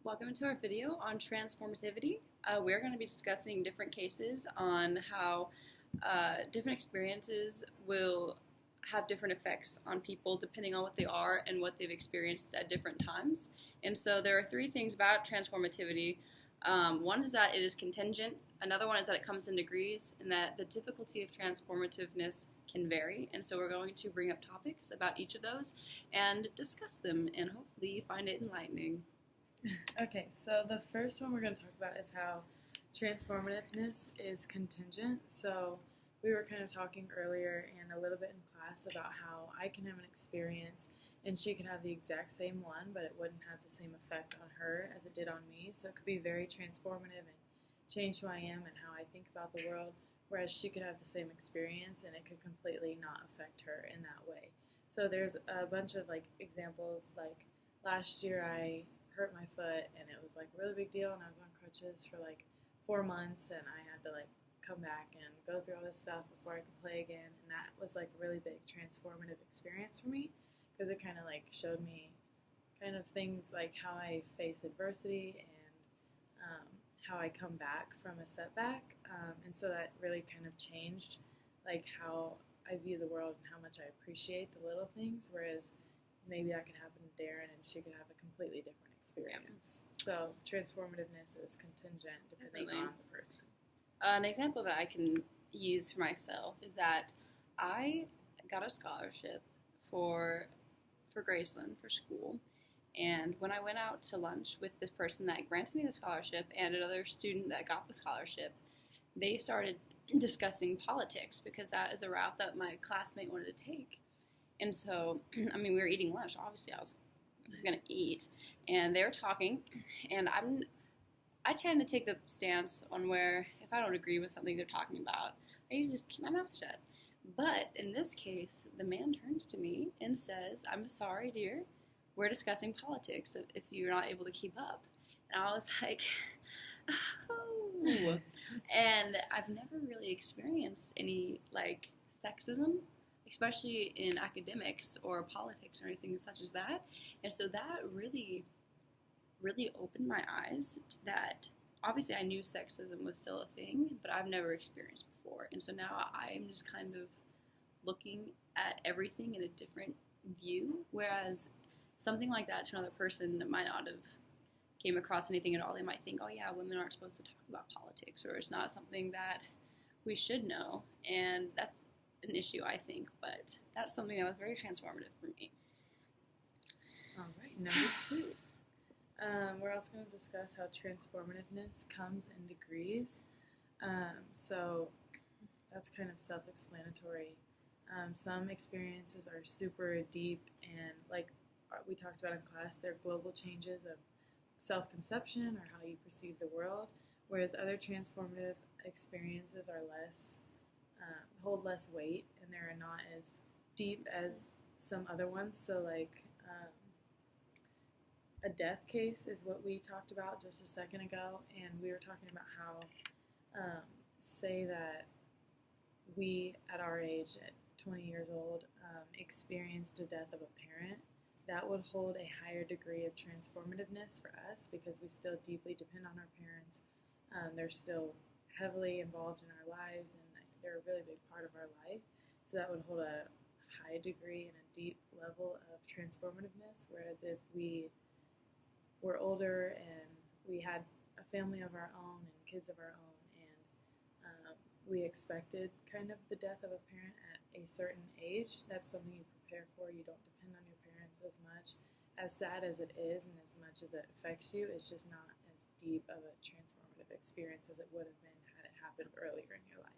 Welcome to our video on transformativity. We're going to be discussing different cases on how different experiences will have different effects on people depending on what they are and what they've experienced at different times. And so there are three things about transformativity. One is that it is contingent. Another one is that it comes in degrees and that the difficulty of transformativeness can vary. And so we're going to bring up topics about each of those and discuss them and hopefully find it enlightening. Okay, so the first one we're going to talk about is how transformativeness is contingent. So we were kind of talking earlier and a little bit in class about how I can have an experience and she can have the exact same one, but it wouldn't have the same effect on her as it did on me. So it could be very transformative and change who I am and how I think about the world, whereas she could have the same experience and it could completely not affect her in that way. So there's a bunch of examples. Like last year I hurt my foot and it was a really big deal, and I was on crutches for 4 months, and I had to come back and go through all this stuff before I could play again. And that was a really big transformative experience for me, because it kind of showed me kind of things like how I face adversity and how I come back from a setback, and so that really kind of changed how I view the world and how much I appreciate the little things, whereas maybe that could happen to Darren and she could have a completely different experience. So transformativeness is contingent depending on the person. An example that I can use for myself is that I got a scholarship for Graceland for school, and when I went out to lunch with the person that granted me the scholarship and another student that got the scholarship, they started discussing politics because that is a route that my classmate wanted to take. And so, we were eating lunch. Obviously, I was going to eat, and they were talking, and I tend to take the stance on where if I don't agree with something they're talking about, I usually just keep my mouth shut. But in this case, the man turns to me and says, "I'm sorry, dear, we're discussing politics if you're not able to keep up." And I was like, oh. And I've never really experienced any sexism, especially in academics or politics or anything such as that. And so that really, really opened my eyes to that. Obviously, I knew sexism was still a thing, but I've never experienced before. And so now I'm just kind of looking at everything in a different view, whereas something like that to another person might not have came across anything at all. They might think, oh yeah, women aren't supposed to talk about politics, or it's not something that we should know. And that's an issue, I think, but that's something that was very transformative for me. All right, number 2. We're also going to discuss how transformativeness comes in degrees. So that's kind of self-explanatory. Some experiences are super deep and, we talked about in class, they're global changes of self-conception or how you perceive the world, whereas other transformative experiences are hold less weight, and they're not as deep as some other ones. So a death case is what we talked about just a second ago, and we were talking about how say that we at our age at 20 years old experienced a death of a parent. That would hold a higher degree of transformativeness for us because we still deeply depend on our parents. They're still heavily involved in our lives, and they're a really big part of our life. So that would hold a high degree and a deep level of transformativeness, whereas if we were older and we had a family of our own and kids of our own, and we expected kind of the death of a parent at a certain age, that's something you prepare for. You don't depend on your parents as much. As sad as it is and as much as it affects you, it's just not as deep of a transformative experience as it would have been had it happened earlier in your life.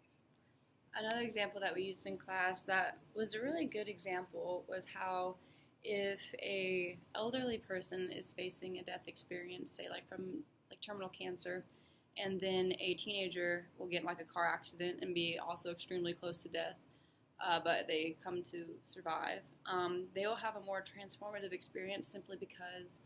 Another example that we used in class that was a really good example was how if a elderly person is facing a death experience, say from terminal cancer, and then a teenager will get in a car accident and be also extremely close to death, but they come to survive, they will have a more transformative experience simply because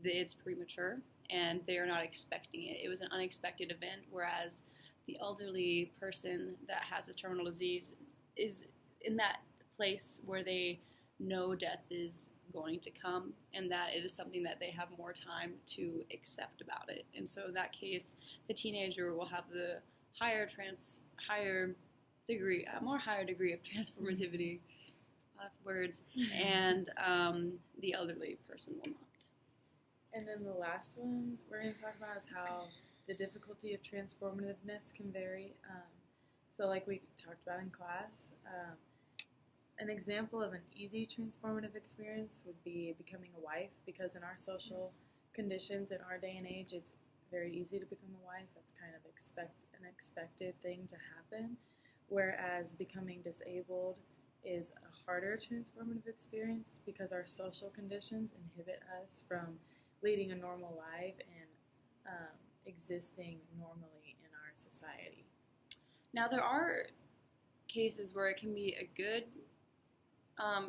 it's premature and they are not expecting it. It was an unexpected event, whereas the elderly person that has a terminal disease is in that place where they know death is going to come, and that it is something that they have more time to accept about it. And so in that case, the teenager will have the higher degree of transformativity, a lot of words, and the elderly person will not. And then the last one we're going to talk about is how the difficulty of transformativeness can vary. So like we talked about in class, an example of an easy transformative experience would be becoming a wife, because in our social conditions in our day and age, it's very easy to become a wife. That's kind of an expected thing to happen, whereas becoming disabled is a harder transformative experience because our social conditions inhibit us from leading a normal life and existing normally in our society. Now, there are cases where it can be a good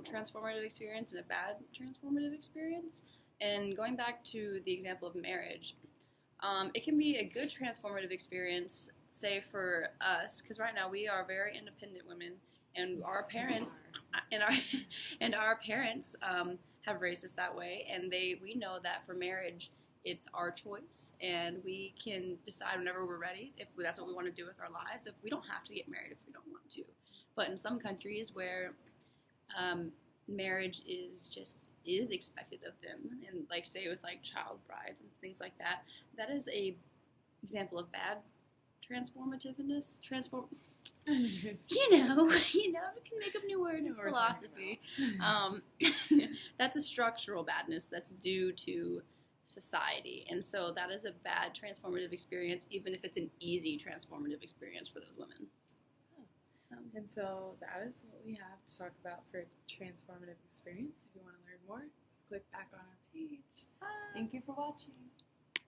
transformative experience and a bad transformative experience. And going back to the example of marriage, it can be a good transformative experience, say for us, because right now we are very independent women, and our parents have raised us that way, and we know that for marriage, it's our choice, and we can decide whenever we're ready if that's what we want to do with our lives. If we don't have to get married if we don't want to. But in some countries where marriage is expected of them, and like say with like child brides and things like that, that is a example of bad transformativeness. You know, we can make up new words. It's philosophy. That's a structural badness that's due to society, and so that is a bad transformative experience, even if it's an easy transformative experience for those women. And so that is what we have to talk about for transformative experience. If you want to learn more, click back on our page. Bye. Thank you for watching.